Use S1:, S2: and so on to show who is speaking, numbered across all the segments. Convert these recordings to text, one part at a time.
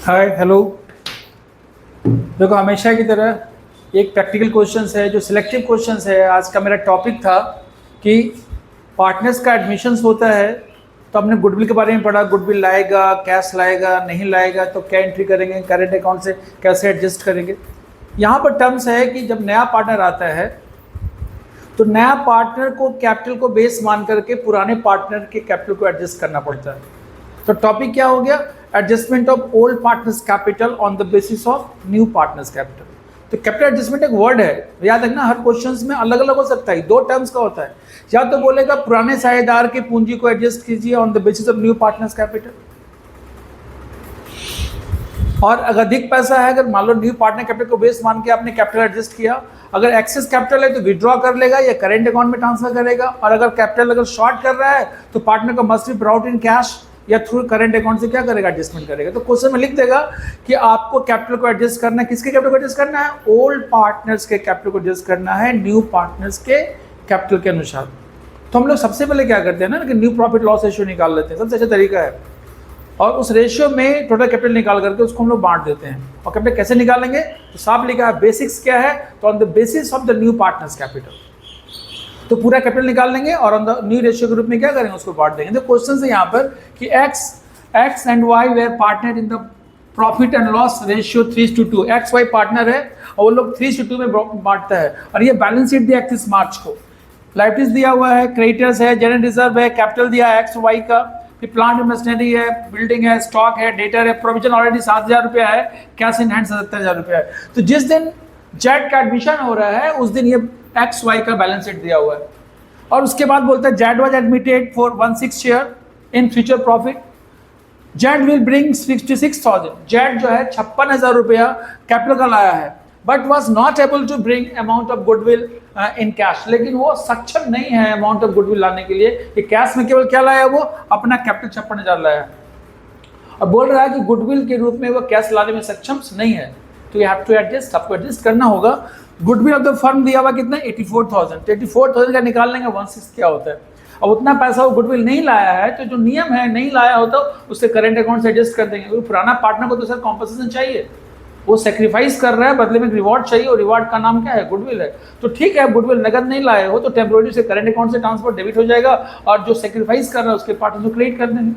S1: Hi hello. देखो, हमेशा की तरह एक प्रैक्टिकल क्वेश्चंस है जो सिलेक्टिव क्वेश्चंस है। आज का मेरा टॉपिक था कि पार्टनर्स का एडमिशन्स होता है, तो हमने गुडविल के बारे में पढ़ा। गुडविल लाएगा, कैश लाएगा, नहीं लाएगा तो क्या एंट्री करेंगे, करेंट अकाउंट से कैसे एडजस्ट करेंगे। यहाँ पर टर्म्स है कि जब नया पार्टनर आता है तो नया पार्टनर को कैपिटल को बेस मान करके पुराने पार्टनर के कैपिटल को एडजस्ट करना पड़ता है। तो टॉपिक क्या हो गया? Adjustment of old partners capital on the basis of new partners capital. तो कैपिटल एडजस्टमेंट एक वर्ड है, याद रखना। हर क्वेश्चंस में अलग अलग हो सकता है, दो टर्म्स का होता है। या तो बोलेगा पुराने साझेदार की पूंजी को एडजस्ट कीजिए on the basis of new partners capital, और अगर अधिक पैसा है, अगर मान लो न्यू पार्टनर कैपिटल को बेस मान के आपने कैपिटल एडजस्ट किया, अगर एक्सेस कैपिटल है तो विड्रॉ कर लेगा या करेंट अकाउंट में ट्रांसफर करेगा, और अगर कैपिटल अगर शॉर्ट कर रहा है तो पार्टनर को must be brought in cash या थ्रू करेंट अकाउंट से क्या करेगा, एडजस्टमेंट करेगा। तो क्वेश्चन में लिख देगा कि आपको कैपिटल को एडजस्ट करना है। किसके कैपिटल को एडजस्ट करना है? ओल्ड पार्टनर्स के कैपिटल को एडजस्ट करना है न्यू पार्टनर्स के कैपिटल के अनुसार। तो हम लोग सबसे पहले क्या करते हैं ना कि न्यू प्रॉफिट लॉस रेशियो निकाल लेते हैं, सबसे अच्छा तरीका है। और उस रेशियो में टोटल कैपिटल निकाल करके उसको हम लोग बांट देते हैं। और कैपिटल कैसे निकालेंगे? तो साफ लिखा है बेसिक्स क्या है, तो on the basis of the new partners capital. तो पूरा कैपिटल निकाल लेंगे और ऑन द न्यू रेशियो के रूप में क्या करेंगे, उसको बांट देंगे। तो क्वेश्चन है यहाँ पर कि X and Y were partner in the profit and loss ratio 3:2। X Y partner है और वो लोग 3:2 में बांटता है। और ये बैलेंस शीट दिया 31 मार्च को। लाइबिलिटीज दिया हुआ है, क्रेडिटर्स है, जनरल रिजर्व है, कैपिटल दिया है एक्स वाई का, फिर प्लांट मशीनरी है, बिल्डिंग है, स्टॉक है, डेटर है, प्रोविजन ऑलरेडी 7,000 रुपया है, कैश इन हैंड 77,000 रुपया है। तो जिस दिन जेड का एडमिशन हो रहा है उस दिन ये एक्स वाई का बैलेंस शीट दिया हुआ है। और उसके बाद बोलता है Z was admitted for 16 share in future profit. Z will bring 66,000। Z जो है 56,000 रुपया कैपिटल का लाया है, but was not able to bring amount of goodwill in cash. लेकिन वो सक्षम नहीं है अमाउंट ऑफ गुडविल लाने के लिए कि कैश में केवल क्या लाया, वो अपना कैपिटल 56,000 लाया है। और बोल रहा है कि गुडविल के रूप में वो कैश लाने में सक्षम नहीं है। तो यू हैव टू एडजस्ट, आपको एडजस्ट करना होगा। गुडविल ऑफ द फर्म दिया हुआ कितना, 84,000। 84,000 का निकाल लेंगे 1/6 क्या होता है। अब उतना पैसा वो गुडविल नहीं लाया है तो जो नियम है नहीं लाया होता उससे करेंट अकाउंट से एडजस्ट कर देंगे। क्योंकि पुराना पार्टनर को तो सर कॉम्पनसेशन चाहिए, वो सेक्रीफाइस कर रहा है, बदले में रिवॉर्ड चाहिए, और रिवॉर्ड का नाम क्या है, गुडविल है। तो ठीक है, गुडविल नगद नहीं लाए हो तो टेम्पोररी से करेंट अकाउंट से ट्रांसफर डेबिट हो जाएगा, और जो सेक्रीफाइस कर रहा है उसके पार्टनर को क्रेडिट कर देंगे।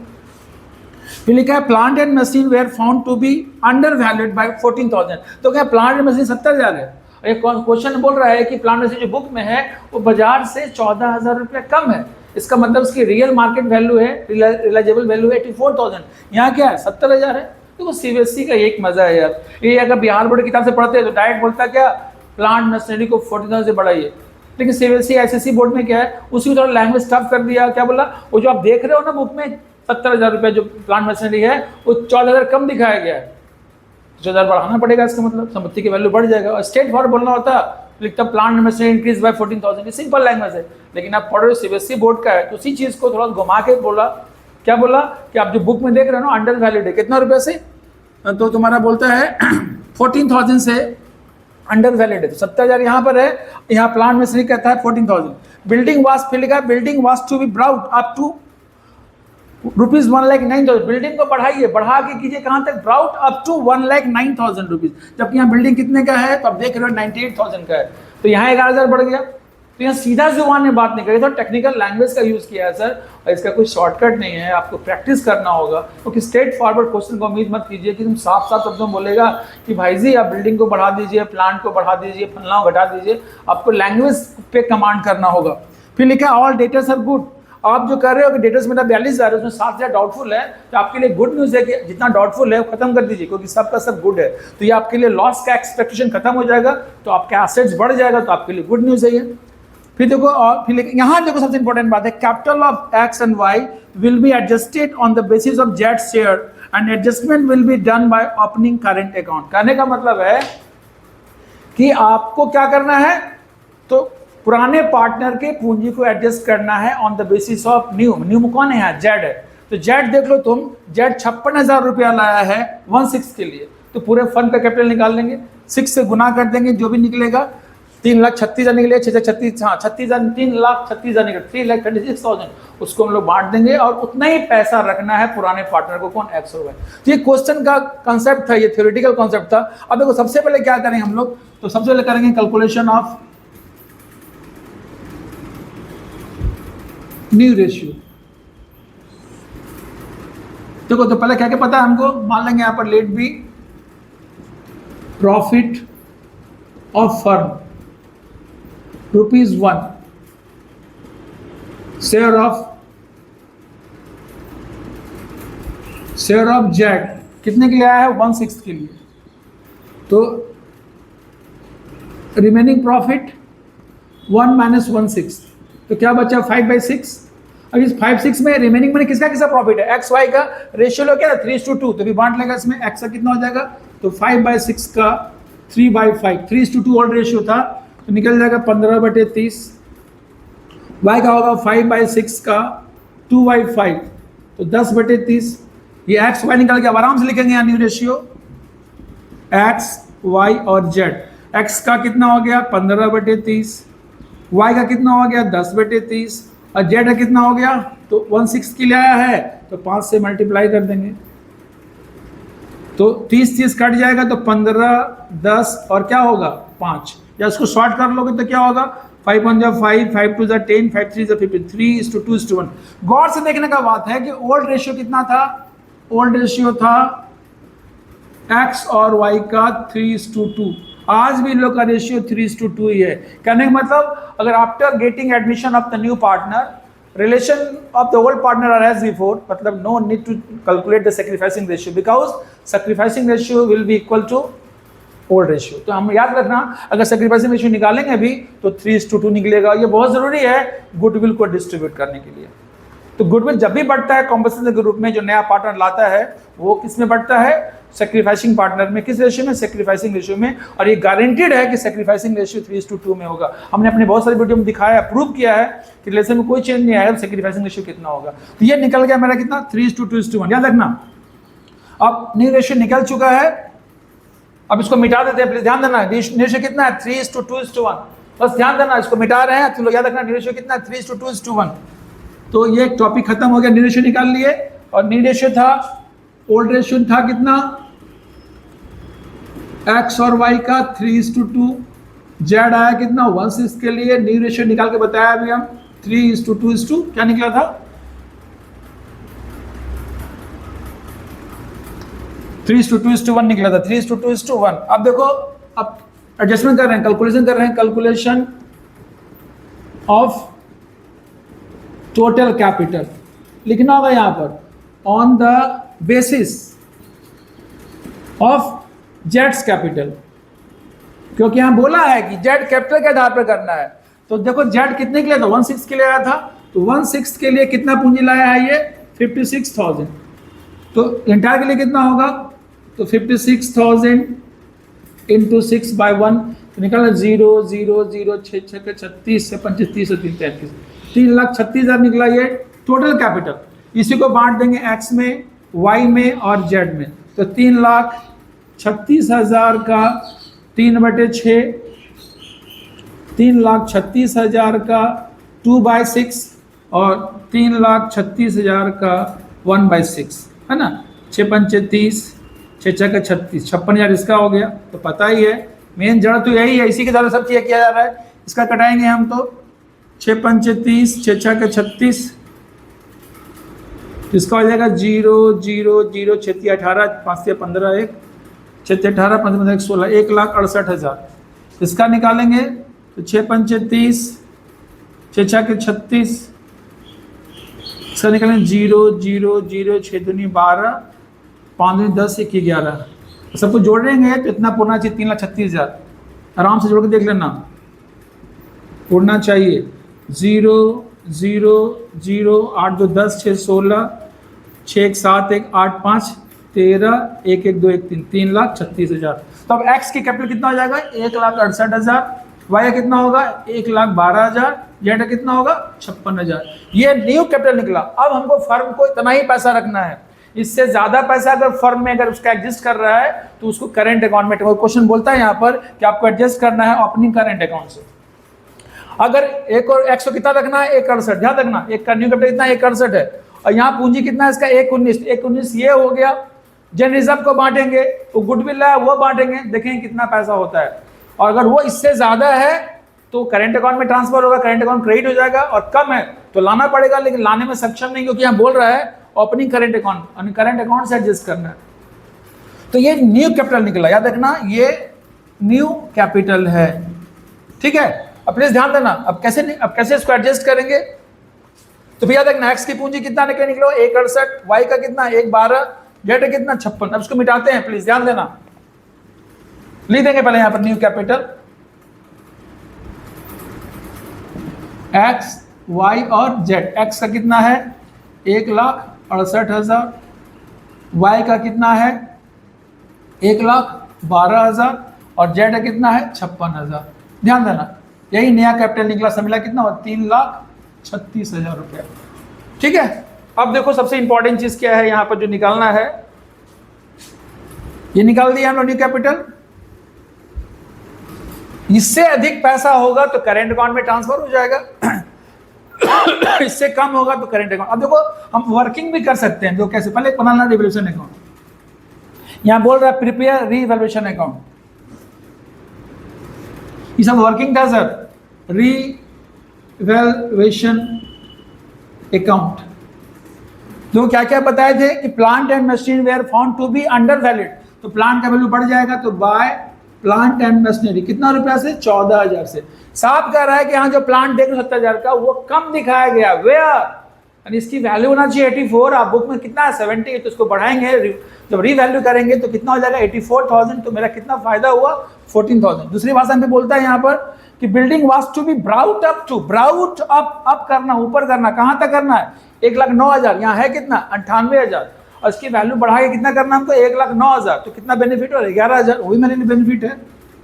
S1: फिर लिखा है plant and machine were found to be under valued by 14,000। तो क्या प्लांट एंड मशीन 70,000 है। एक क्वेश्चन बोल रहा है कि प्लांट मशीन जो बुक में है वो बाजार से 14,000 रुपया कम है। इसका मतलब उसकी रियल मार्केट वैल्यू है, रिलाइजेबल वैल्यू है 84,000। यहाँ क्या है, 70,000 है। तो सीबीएसई का एक मजा है यार, ये अगर बिहार बोर्ड की किताब से पढ़ते हैं तो डायरेक्ट बोलता क्या, प्लांट मशीनरी को 14,000 से बढ़ाइए। लेकिन सीबीएसई एसएससी बोर्ड में क्या है, उसी थोड़ा लैंग्वेज टफ कर दिया। क्या बोला, वो जो आप देख रहे हो ना बुक में 70,000 रुपये जो प्लांट मशीनरी है वो 14,000 कम दिखाया गया है। 14,000 बढ़ाना पड़ेगा, इसका मतलब संपत्ति की वैल्यू बढ़ जाएगा। और स्टेट फॉर बोलना होता लिखता plant machinery increase by 14,000। Simple language है, लेकिन आप पढ़ रहे हो सीबीएसई बोर्ड का है तो उसी चीज को थोड़ा घुमा के बोला। क्या बोला कि आप जो बुक में देख रहे हो ना अंडर वैल्यूड है, कितना रुपये से, तो तुम्हारा बोलता है 14,000 से अंडर वैलिड है। तो 70,000 यहाँ पर है, यहाँ प्लांट मशीनरी कहता है 14,000। बिल्डिंग वाज, फिर लिखा building was to be brought up to rupees 1,09,000। Building को बढ़ाइए, बढ़ा के कीजिए कहाँ तक, ब्राउट अप टू 1,09,000 रुपीज। जबकि यहाँ बिल्डिंग कितने का है तो आप देख रहे हो 98,000 का है, तो यहाँ 11,000 बढ़ गया। तो यहाँ सीधा जुबान में बात नहीं करी, तो टेक्निकल लैंग्वेज का यूज किया है सर, और इसका कोई शॉर्टकट नहीं है, आपको प्रैक्टिस करना होगा। क्योंकि स्ट्रेट फॉरवर्ड क्वेश्चन को उम्मीद मत कीजिए कि तुम साफ साफ शब्दों में बोलेगा कि भाई जी आप बिल्डिंग को बढ़ा दीजिए, प्लांट को बढ़ा दीजिए, फलना घटा दीजिए। आपको लैंग्वेज पे कमांड करना होगा। फिर लिखा ऑल डेटर्स आर गुड। आप जो कर रहे हो कि डेटर्स मेरा 42,000 है, उसमें 7,000 डाउटफुल है, तो आपके लिए गुड न्यूज़ है कि जितना डाउटफुल है वो खत्म कर दीजिए, क्योंकि सबका सब गुड है। तो ये आपके लिए लॉस का एक्सपेक्टेशन खत्म हो जाएगा, तो आपके एसेट्स बढ़ जाएगा, तो आपके लिए गुड न्यूज़ है ये। फिर देखो, और फिर यहाँ देखो सबसे इंपॉर्टेंट बात है, capital of X and Y will be adjusted on the basis of Z share and adjustment will be done by opening current account. कहने का मतलब है कि आपको क्या करना है, तो पुराने पार्टनर के पूंजी को एडजस्ट करना है on the basis of new. New कौन है यहाँ, जेड है। तो जेड देख लो तुम, जेड 56,000 रुपया लाया है 1/6 के लिए, तो पूरे फंड का कैपिटल निकाल लेंगे, 6 से गुना कर देंगे, जो भी निकलेगा 3,36,000 निकले, 6,36, हाँ 36,000, 3,36,000 निकले, 3,36,000 उसको हम लोग बांट देंगे और उतना ही पैसा रखना है पुराने पार्टनर को, कौन, एक्स और वाई। तो ये क्वेश्चन का कंसेप्ट था, ये थ्योरेटिकल कंसेप्ट था। अब देखो सबसे पहले क्या करेंगे हम लोग, तो सबसे पहले करेंगे कैलकुलेशन ऑफ न्यू रेशियो। देखो तो पहले क्या क्या पता है हमको, मान लेंगे यहां पर let be profit of firm ₹1, share of Z कितने के लिए आया है, 1/6 के लिए। तो रिमेनिंग प्रॉफिट 1 - 1/6, तो क्या बचा 5/6। अब इस 5/6 में रिमेनिंग में किसका किसका प्रॉफिट है, एक्स वाई का रेशियो लो क्या है 3:2, तो भी बांट लेगा इसमें, एक्स का कितना हो जाएगा, तो 5/6 का 3/5, 3:2 ओल्ड रेशियो था, तो निकल जाएगा 15/30। वाई का होगा 5/6 का 2/5, तो 10/30। ये एक्स वाई निकल गया, अब आराम से लिखेंगे यहाँ न्यू रेशियो, एक्स वाई और जेड। एक्स का कितना हो गया 15/30, वाई का कितना हो गया 10/30, और जेड का कितना हो गया, तो 1/6 के लिए आया है, तो 5 से मल्टीप्लाई कर देंगे, तो 30 कट जाएगा, तो 15, 10 और क्या होगा 5, या इसको शॉर्ट कर लोगे तो क्या होगा 5 1 5, 5 2 10, 5 3 15, 3:2:1। गौर से देखने का बात है कि ओल्ड रेशियो कितना था, ओल्ड रेशियो था एक्स और वाई का 3:2। आज भी इन लोग का रेशियो 3:2 ही है। कहने का मतलब, अगर after getting admission of the new partner relation of the old partner are as before, मतलब no need to calculate the sacrificing ratio, because sacrificing ratio will be equal to old ratio. तो हम याद रखना, अगर sacrificing ratio निकालेंगे अभी तो 3:2 निकलेगा। ये बहुत जरूरी है गुडविल को डिस्ट्रीब्यूट करने के लिए। तो गुडविल जब भी बढ़ता है कॉम्पनसेशन के रूप में, जो नया पार्टनर लाता है वो किस में बढ़ता है, सैक्रिफाइसिंग पार्टनर में। किस रेशियो में, सैक्रिफाइसिंग रेशियो में। और ये गारंटीड है कि सैक्रिफाइसिंग रेशियो 3:2 में होगा। हमने अपने बहुत सारे वीडियो में दिखाया, प्रूव किया है कि रिलेशन में कोई चेंज नहीं आया, सैक्रिफाइसिंग रेशियो कितना होगा। तो ये निकल गया मेरा कितना 3:2:1, याद रखना। अब न्यू रेशियो निकल चुका है, अब इसको मिटा देते हैं, प्लीज ध्यान देना। न्यू रेशियो कितना है 3:2:1, बस ध्यान देना, इसको मिटा रहे हैं, तो याद रखना न्यू रेशियो कितना है 3:2:1। तो ये टॉपिक खत्म हो गया, न्यू रेशियो निकाल लिए। और न्यू रेशियो था, ओल्ड रेशियो था कितना, एक्स और वाई का 3:2, जेड आया कितना 1/6 के लिए। न्यू रेशियो निकाल के बताया अभी हम 3:2, क्या निकला था 3:2:1 निकला था, 3:2:1। अब देखो, अब एडजस्टमेंट कर रहे हैं, कैलकुलेशन कर रहे हैं, कैलकुलेशन ऑफ टोटल कैपिटल लिखना होगा यहां पर, on the basis of Jades capital, क्योंकि यहां बोला है कि जेड कैपिटल के आधार पर करना है। तो देखो जेड कितने के लिए था, 1/6 के लिए आया था, तो 1/6 के लिए कितना पूंजी लाया है ये 56,000। तो इंटायर के लिए कितना होगा, तो 56,000 इंटू 6/1, तो निकाला 0 0 0 6 6 के 36 से 25 30 3 33, 3,36,000 निकला ये टोटल कैपिटल। इसी को बांट देंगे एक्स में, वाई में और जेड में। तो 3,36,000 का 3/6, 3,36,000 का 2/6 और 3,36,000 का 1/6, है ना। 6 पंचे 30, 6 6 के 36, 56,000 इसका हो गया। तो पता ही है मेन जड़ तो यही है, इसी के द्वारा सब चीज़ किया जा रहा है। इसका कटाएंगे हम, तो 6 पंचे 30, 6 6 के 36, इसका हो जाएगा 0 0 0 6 3 18, 5 से 15 1, 6 3 18, 15 1 16, 1,68,000। इसका निकालेंगे तो 6 पंचे 30, 6 6 के 36, इसका निकालेंगे 0 0 0 6 दूनी 12, 5 दूनी 10, 1 11, सबको जोड़ेंगे तो इतना पुरना चाहिए 3,36,000। आराम से जोड़ के देख लेना, पुरना चाहिए 0 0 0 8 2 10 6 16, 6 1 7 1 8 5 13, 1 1 2 1 3, 3,36,000। तो अब एक्स की कैपिटल कितना हो जाएगा 1,68,000, वाई का कितना होगा 1,12,000, जेड का कितना होगा 56,000। ये न्यू कैपिटल निकला। अब हमको फर्म को इतना ही पैसा रखना है, इससे ज्यादा पैसा अगर फर्म में अगर उसका एग्जिस्ट कर रहा है तो उसको करंट अकाउंट में, क्वेश्चन बोलता है यहाँ पर कि आपको एडजस्ट करना है ओपनिंग करंट अकाउंट से। अगर एक और 100 कितना रखना है, 168, ध्यान रखना, एक का न्यू कैपिटल कितना 168 है, और यहाँ पूंजी कितना है इसका 119 ये हो गया। जन रिजर्व को बांटेंगे, वो गुडविल है वो बांटेंगे, देखेंगे कितना पैसा होता है, और अगर वो इससे ज्यादा है तो करंट अकाउंट में ट्रांसफर होगा, करंट अकाउंट क्रेडिट हो जाएगा, और कम है तो लाना पड़ेगा, लेकिन लाने में सक्षम नहीं, क्योंकि यहाँ बोल रहा है opening current account, current account से एडजस्ट करना है। तो ये न्यू कैपिटल निकला, याद रखना ये न्यू कैपिटल है, ठीक है। अब प्लीज ध्यान देना, अब कैसे इसको एडजस्ट करेंगे, तो भैया देखना एक्स की पूंजी कितना निकलो 168, वाई का कितना 112, जेड कितना 56। अब इसको मिटाते हैं, प्लीज ध्यान देना, लिख देंगे पहले यहां पर न्यू कैपिटल एक्स वाई और जेड। एक्स का कितना है 1,68,000, वाई का कितना है 1,12,000 और जेड का कितना है 56,000। ध्यान देना, यही नया कैपिटल निकला, सब मिला कितना हुआ 3,36,000 रुपया, ठीक है। अब देखो सबसे इंपॉर्टेंट चीज क्या है यहां पर जो निकालना है, ये निकाल दिया हम लोग न्यू कैपिटल। इससे अधिक पैसा होगा तो करंट अकाउंट में ट्रांसफर हो जाएगा, इससे कम होगा तो करंट अकाउंट। अब देखो हम वर्किंग भी कर सकते हैं, जो कैसे, पहले बनाना रिवैल्यूएशन अकाउंट, यहां बोल रहा है प्रिपेयर रीवैल्यूएशन अकाउंट, ये सब वर्किंग था सर, रीवैल्यूएशन अकाउंट। जो क्या क्या बताए थे कि plant and machine were found to be under valid, तो प्लांट का वैल्यू बढ़ जाएगा, तो बाय प्लांट एंड मशीनरी कितना रुपया से 14,000 से। साफ कह रहा है कि हाँ जो प्लांट देख 70,000 का वो कम दिखाया गया, वेयर इसकी वैल्यू होना चाहिए 84, आप बुक में कितना है 70, तो इसको बढ़ाएंगे, जब रीवैल्यू करेंगे तो कितना हो जाएगा 84,000, तो मेरा कितना फायदा हुआ 14,000। दूसरी भाषा में बोलता है यहाँ पर कि building was to be brought up करना, ऊपर करना, कहाँ तक करना है 1,09,000, यहाँ है कितना 98,000, और इसकी वैल्यू बढ़ा के कितना करना हमको 1,09,000, तो कितना बेनिफिट हो रहा है 11,000, वही मेरे लिए बेनिफिट है।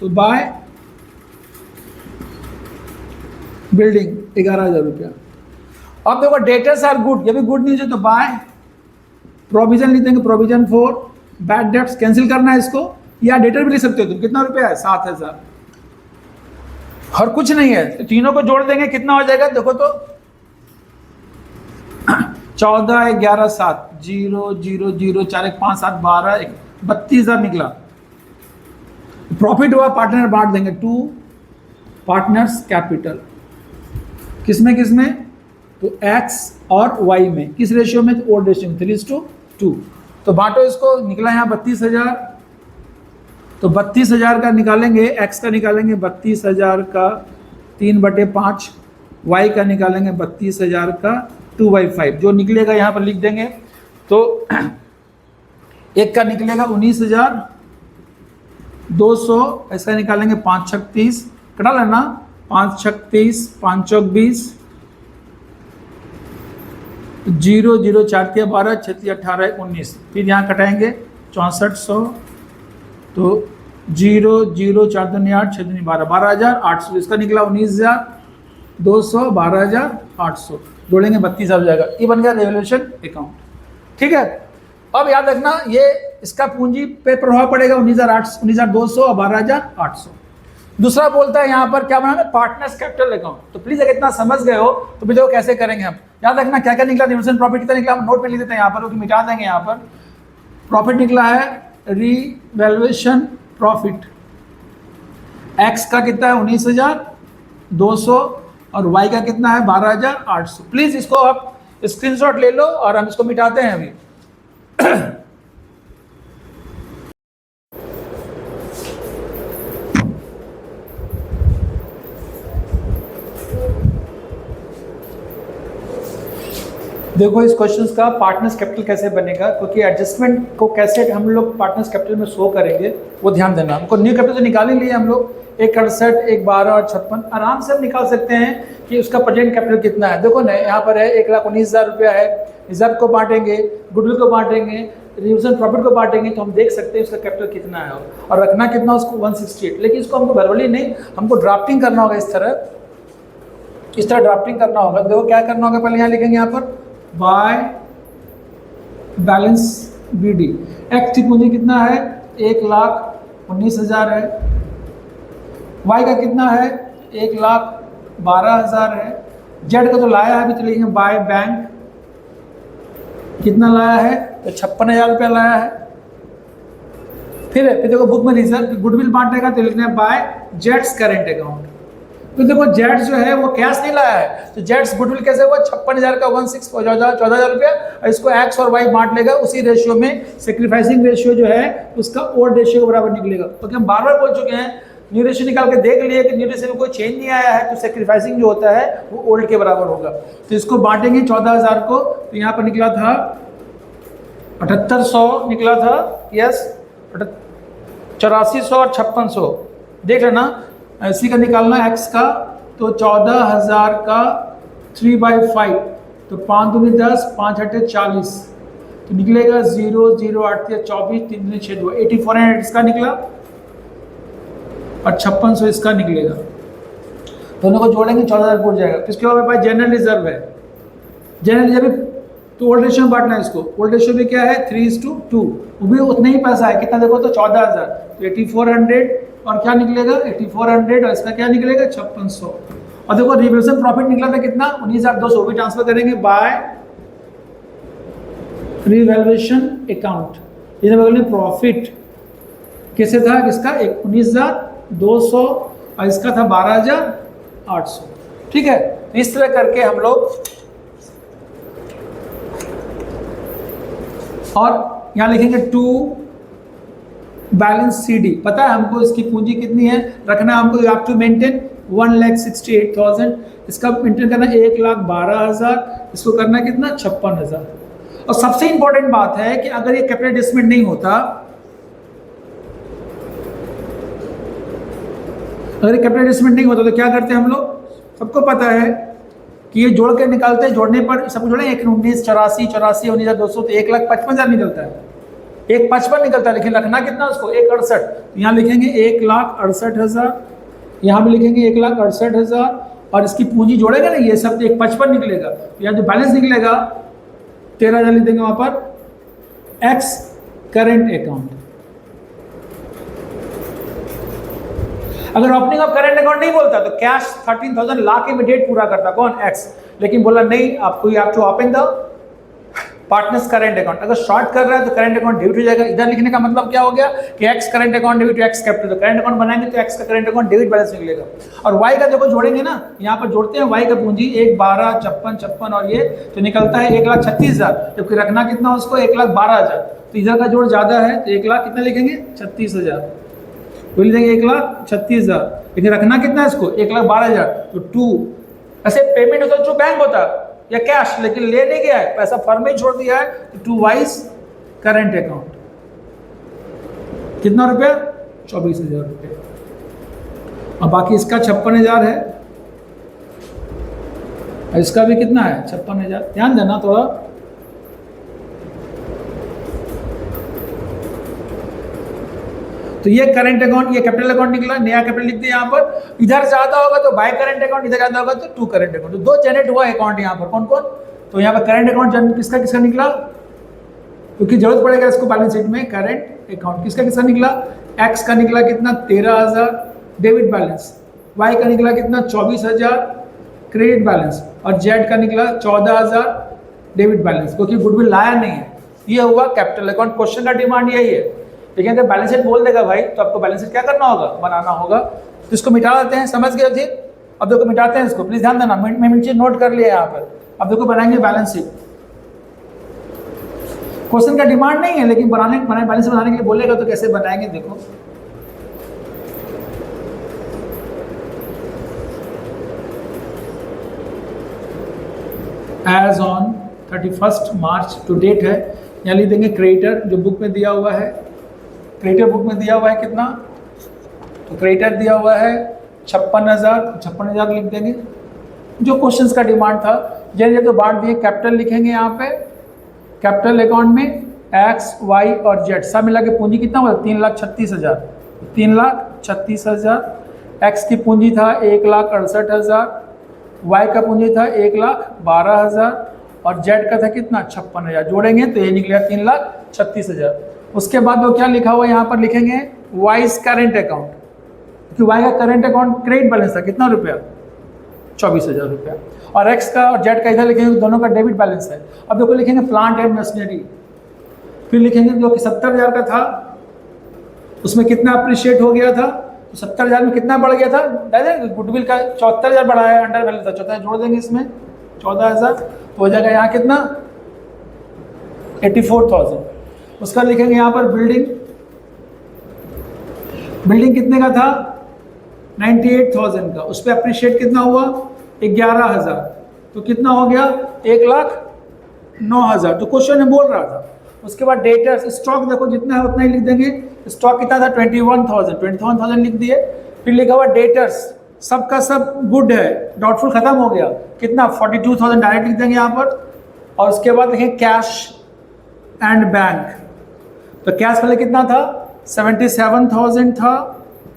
S1: तो बाय बिल्डिंग 11,000 रुपया। अब देखो डेटर्स आर गुड, ये भी गुड न्यूज है, तो बाय प्रोविजन लिख देंगे, provision for bad debts, cancel करना है इसको, या डेटर भी लिख सकते हो तुम, कितना रुपया है 7,000, और कुछ नहीं है, तो तीनों को जोड़ देंगे कितना हो जाएगा, देखो तो 14, 11, 7, 0, 0, 0, 4, 1, 5, 7, 12, 32,000 निकला। प्रॉफिट हुआ, पार्टनर बांट देंगे, 2 पार्टनर्स कैपिटल, किसमें तो एक्स और वाई में, किस रेशियो में, ओड रेशियो में 3:2, तो बांटो इसको, निकला यहाँ 32,000, तो 32,000 का निकालेंगे, एक्स का निकालेंगे 32,000 का 3/5, वाई का निकालेंगे 32,000 का 2/5, जो निकलेगा यहाँ पर लिख देंगे। तो एक का निकलेगा 19,200, ऐसा निकालेंगे 5 छक 30, कटा लेना 5 छक 30, 5 चौक 20, 0, 0, 4 के 12, 6, 18, 19, फिर यहाँ कटाएंगे 6400, तो 0, 0, 4 दूनी 8, 6 दूनी 12, 12,800, इसका निकला 19,200, 12,800, जोड़ेंगे 32,000 हो जाएगा, ये बन गया रेवल्यूशन अकाउंट, ठीक है। अब याद रखना ये इसका पूंजी पे प्रभाव पड़ेगा 19,200 और 12,800। दूसरा बोलता है यहाँ पर क्या बनाना, पार्टनर्स कैपिटल अकाउंट, तो प्लीज अगर इतना समझ गए हो तो देखो कैसे करेंगे हम, याद रखना क्या क्या निकला, रिवल्यूशन प्रॉफिट कितना निकला, हम नोट में लिख देते हैं यहाँ पर, मिटा देंगे यहाँ पर। प्रॉफिट निकला है रीवैल्यूएशन प्रॉफिट, एक्स का कितना है 19,200 और वाई का कितना है 12,800। प्लीज इसको आप स्क्रीनशॉट ले लो और हम इसको मिटाते हैं अभी। देखो इस क्वेश्चन का पार्टनर्स कैपिटल कैसे बनेगा, क्योंकि एडजस्टमेंट को कैसे हम लोग पार्टनर्स कैपिटल में शो करेंगे वो ध्यान देना। हमको न्यू कैपिटल तो निकाल ही लिए हम लोग, 168, 112 और 56 आराम से हम निकाल सकते हैं कि उसका प्रेजेंट कैपिटल कितना है। देखो ना यहाँ पर है 1,19,000 रुपया है, रिजर्व को बांटेंगे, गुडविल को बांटेंगे, रिवल्यूशन प्रॉफिट को बांटेंगे, तो हम देख सकते हैं उसका कैपिटल कितना है और रखना कितना उसको 168। लेकिन इसको हमको वर्बली नहीं, हमको ड्राफ्टिंग करना होगा, इस तरह ड्राफ्टिंग करना होगा। देखो क्या करना होगा, पहले यहाँ लिखेंगे यहाँ पर by balance B D. X की पूंजी कितना है, 1,19,000 है। वाई का कितना है, 1,12,000 है। जेड का तो लाया है अभी, तो लिखेंगे बाय बैंक, कितना लाया है, तो 56,000 रुपया लाया है। फिर देखो बुक में रिजर्व गुडविल बांटने का, तो लिखना है बाय जेड्स करेंट अकाउंट। तो देखो जेड्स जो है वो कैश नहीं लाया है, तो जेड्स गुडविल कैसे हुआ, 56,000 का 14,000 रुपया, और इसको एक्स और वाई बांट लेगा उसी रेशियो में। सेक्रीफाइसिंग रेशियो जो है उसका ओल्ड रेशियो के बराबर निकलेगा। क्योंकि हम बार बार बोल चुके हैं, न्यू रेशियो निकाल के देख लिए कि न्यू रेशियो में कोई चेंज नहीं आया है, तो सेक्रीफाइसिंग जो होता है वो ओल्ड के बराबर होगा। तो इसको बांटेंगे 14,000 को, तो यहाँ पर निकला था 7800 निकला था, यस 8400 और 5600 देख लेना। इसी का निकालना एक्स का, तो 14,000 का 3/5, तो 5 दूनी 10, 5 8 40, तो निकलेगा 0 0 8 24, 3 दूनी 6 2, 8400 इसका निकला और 5600 इसका निकलेगा। दोनों को जोड़ेंगे 14,000 पूछ जाएगा। किसके हमारे पास जनरल रिजर्व है, जनरल रिजर्व, तो ओल्ड रेशियो में बांटना है इसको। ओल्ड रेशियो में क्या है, 3:2, वो भी उतना ही पैसा है, कितना देखो तो 14,000, तो 8400 और क्या निकलेगा 8400, और इसका क्या निकलेगा 5600। और देखो रिवल्यूशन प्रॉफिट निकला था कितना 19,200, भी ट्रांसफर करेंगे बाय रिवैल्यूएशन अकाउंट। इधर बोलेंगे प्रॉफिट कैसे था, किसका 19,200 और इसका था 12,800। ठीक है, इस तरह करके हम लोग, और यहाँ लिखेंगे टू बैलेंस सी डी। पता है हमको इसकी पूंजी कितनी है, रखना है हमको, यू हैव टू मेंटेन 1,68,000, इसका मेंटेन करना 1,12,000, इसको करना कितना 56,000। और सबसे इंपॉर्टेंट बात है कि अगर ये कैपिटल एडजस्टमेंट नहीं होता, अगर ये कैपिटल एडजस्टमेंट नहीं होता तो क्या करते हैं हम लोग, सबको पता है कि ये जोड़ के निकालते हैं, जोड़ने पर सब जोड़े 19 84 84 19,200, तो 1,55,000 निकलता है, 1,55,000 निकलता है। लेकिन रखना कितना उसको 1,68, तो यहाँ लिखेंगे 1,68,000, यहाँ भी लिखेंगे 1,68,000, और इसकी पूंजी जोड़ेगा ना ये सब, तो 1,55,000 निकलेगा। तो यहाँ जो बैलेंस निकलेगा 13,000 लिख देंगे वहाँ पर एक्स करेंट अकाउंट। अगर ओपनिंग ऑफ करंट अकाउंट नहीं बोलता तो कैश 13,000 ला के इमीडिएट पूरा करता, कौन एक्स। लेकिन बोला नहीं, आपको you have to open the partners current account. अगर शॉर्ट कर रहा है तो करंट अकाउंट डेबिट हो जाएगा। इधर लिखने का मतलब क्या हो गया कि X current account debit to X capital, तो करंट अकाउंट बनाएंगे तो एक्स का करंट अकाउंट डेबिट बैलेंस निकलेगा। और वाई का देखो जोड़ेंगे ना, यहाँ पर जोड़ते हैं वाई का पूंजी 1 12 56 56 और ये तो निकलता है 1,36,000, जबकि रखना कितना उसको 1,12,000, तो इधर का जोड़ ज्यादा है तो 1 लाख कितना लिखेंगे 36,000, तो लिख देंगे 1,36,000, लेकिन रखना कितना है इसको 1,12,000, तो 2। ऐसे पेमेंट होता जो बैंक होता या कैश, लेकिन ले नहीं गया है, पैसा फर्म में छोड़ दिया है, तो 2 वाइज करंट अकाउंट। कितना रुपया 24,000 रुपये, और बाकी इसका 56,000 है, और इसका भी कितना है 56,000। ध्यान देना थोड़ा, तो ये करंट अकाउंट, ये कैपिटल अकाउंट निकला, नया कैपिटल लिख दिया यहाँ पर। इधर ज्यादा होगा तो बाय करंट अकाउंट, इधर ज्यादा होगा तो टू करंट अकाउंट, तो 2 जनरेट हुआ अकाउंट यहाँ पर। कौन कौन, तो यहाँ पर करंट अकाउंट किसका किसका निकला, क्योंकि जरूरत पड़ेगा इसको बैलेंस शीट में। करंट अकाउंट किसका किसका निकला, एक्स का निकला कितना 13,000 डेबिट बैलेंस, वाई का निकला कितना 24,000 क्रेडिट बैलेंस, और जेड का निकला 14,000 डेबिट बैलेंस, क्योंकि गुडविल लाया नहीं है। ये हुआ कैपिटल अकाउंट। क्वेश्चन का डिमांड यही है, लेकिन अगर बैलेंस शीट बोल देगा भाई तो आपको बैलेंस शीट क्या करना होगा, बनाना होगा। तो इसको मिटा देते हैं, समझ गए थे। अब देखो मिटाते हैं इसको, प्लीज ध्यान देना, मैं चीज नोट कर लिया यहाँ पर। अब देखो बनाएंगे बैलेंस शीट। क्वेश्चन का डिमांड नहीं है, लेकिन बैलेंस शीट बनाने के लिए बोलेगा तो कैसे बनाएंगे देखो। As on 31 March to date है, यहाँ लिख देंगे क्रेडिटर, जो बुक में दिया हुआ है। क्रेडिटर बुक में दिया हुआ है कितना, तो क्रेडिटर दिया हुआ है 56,000 लिख देंगे, जो क्वेश्चंस का डिमांड था। जैसे तो बांट दिए, कैपिटल लिखेंगे यहाँ पे, कैपिटल अकाउंट में एक्स वाई और जेड सब मिला के पूंजी कितना हुआ 3,36,000, 3,36,000। एक्स की पूंजी था 1,68,000, वाई का पूंजी था 1,12,000, और जेड का था कितना 56,000, जोड़ेंगे तो ये निकलेगा 3,36,000। उसके बाद वो क्या लिखा हुआ यहाँ पर लिखेंगे वाइज करेंट अकाउंट, क्योंकि वाई का करेंट अकाउंट क्रेडिट बैलेंस था कितना रुपया 24,000 रुपया, और एक्स का और जेड का इधर लिखेंगे दोनों का डेबिट बैलेंस है। अब देखो लिखेंगे प्लांट एंड मशीनरी, फिर लिखेंगे जो कि 70,000 का था उसमें कितना अप्रिशिएट हो गया था, तो 70,000 में कितना बढ़ गया था, डायरेक्ट गुडविल का 74,000 बढ़ा है, अंडर वैल्यू था 14,000 जोड़ देंगे इसमें 14,000 तो हो जाएगा यहाँ कितना 84,000। उसका लिखेंगे यहाँ पर बिल्डिंग, बिल्डिंग कितने का था 98,000 का, उस पर अप्रिशिएट कितना हुआ 11,000, तो कितना हो गया 1,09,000, तो क्वेश्चन में बोल रहा था। उसके बाद डेटर्स, स्टॉक देखो जितना है उतना ही लिख देंगे, स्टॉक कितना था 21,000 लिख दिए। फिर लिखा हुआ डेटर्स सबका सब गुड है, डाउटफुल खत्म हो गया, कितना 42,000 डायरेक्ट लिख देंगे यहाँ पर। और उसके बाद लिखेंगे कैश एंड बैंक, तो कैश पहले कितना था 77,000 था,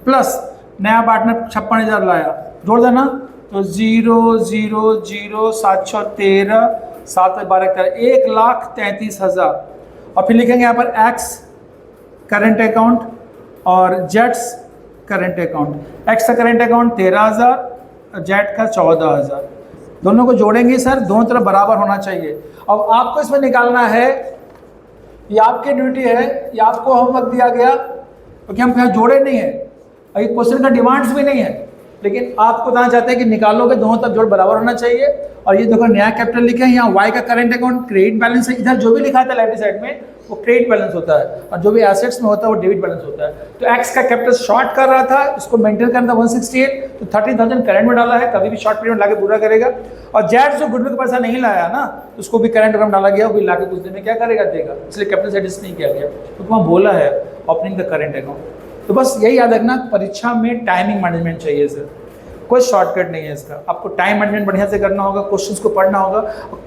S1: प्लस नया पार्टनर 56,000 लाया, जोड़ देना तो 0,0,0,713 7,12 1,33,000। और फिर लिखेंगे यहाँ पर एक्स करंट अकाउंट और जेड्स करंट अकाउंट, एक्स का करंट अकाउंट 13,000 और जेड का 14,000, दोनों को जोड़ेंगे सर, दोनों तरफ बराबर होना चाहिए। अब आपको इसमें निकालना है, ये आपकी ड्यूटी है, ये आपको होमवर्क दिया गया क्योंकि हम यहाँ जोड़े नहीं है और ये क्वेश्चन का डिमांड्स भी नहीं है, लेकिन आपको बताना चाहते हैं कि निकालोगे दोनों तरफ जोड़ बराबर होना चाहिए। और ये देखो नया कैपिटल लिखे हैं, यहाँ वाई का करंट अकाउंट क्रेडिट बैलेंस है, इधर जो भी लिखा था लेफ्ट साइड में वो क्रेडिट बैलेंस होता है, और जो भी एसेट्स में होता है वो डेबिट बैलेंस होता है। तो एक्स का कैपिटल शॉर्ट कर रहा था, इसको मेंटेन करना था 168, तो 13,000 करंट में डाला है, कभी भी शॉर्ट पीरियड में लाके पूरा करेगा। और जेड जो गुडविल का पैसा नहीं लाया ना, उसको भी करंट अकाउंट डाला गया, वो भी लाके कुछ दिन में क्या करेगा देगा, इसलिए कैपिटल एडजस्ट नहीं किया गया, तो वहाँ बोला है ओपनिंग द करंट अकाउंट। तो बस यही याद रखना, परीक्षा में टाइमिंग मैनेजमेंट चाहिए सर, कोई शॉर्टकट नहीं है इसका, आपको टाइम मैनेजमेंट बढ़िया से करना होगा, क्वेश्चंस को पढ़ना होगा,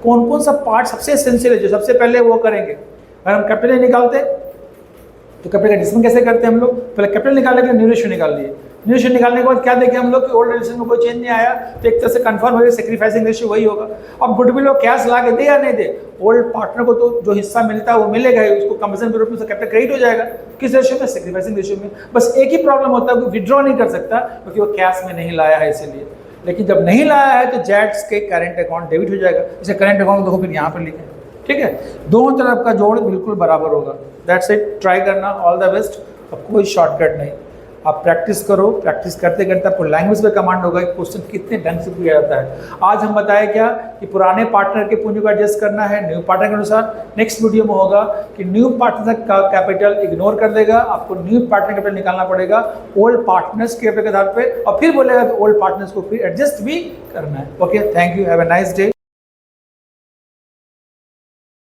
S1: कौन कौन सा पार्ट सबसे एसेंशियल है जो सबसे पहले वो करेंगे। अगर हम कैपिटल निकालते तो कैपिटल एडिशन कैसे करते हैं हम लोग, पहले कैपिटल निकालने के लिए न्यू रेशियो निकाल लिए, न्यू रेशियो निकालने के बाद क्या देखे हम लोग कि ओल्ड रेशियो में कोई चेंज नहीं आया, तो एक तरह से कंफर्म हो गया सैक्रिफाइसिंग रेशियो वही होगा। अब गुडविल वो कैश ला के दे या नहीं दे, ओल्ड पार्टनर को तो जो हिस्सा मिलता है वो मिलेगा ही, उसको कंपनसेशन के रूप में कैपिटल क्रेडिट हो जाएगा, किस रेशियो में सैक्रिफाइसिंग रेशियो में। बस एक ही प्रॉब्लम होता है, वो विड्रॉ नहीं कर सकता क्योंकि वो कैश में नहीं लाया है इसीलिए, लेकिन जब नहीं लाया है तो जेड्स के करंट अकाउंट डेबिट हो जाएगा, इसे करंट अकाउंट देखो फिर यहाँ पर लिखें, ठीक है, दोनों तरफ का जोड़ बिल्कुल बराबर होगा। दैट्स इट, ट्राई करना, ऑल द बेस्ट। अब कोई शॉर्टकट नहीं, आप प्रैक्टिस करो, प्रैक्टिस करते करते आपको लैंग्वेज पे कमांड होगा कि क्वेश्चन कितने ढंग से किया जाता है। आज हम बताए क्या कि पुराने पार्टनर के पूंजी को एडजस्ट करना है न्यू पार्टनर के अनुसार। नेक्स्ट वीडियो में होगा कि न्यू पार्टनर का कैपिटल इग्नोर कर देगा, आपको न्यू पार्टनर कैपिटल निकालना पड़ेगा ओल्ड पार्टनर्स के आधार पे, और फिर बोलेगा कि ओल्ड पार्टनर्स को फिर एडजस्ट भी करना है। Okay, thank you, have a nice day.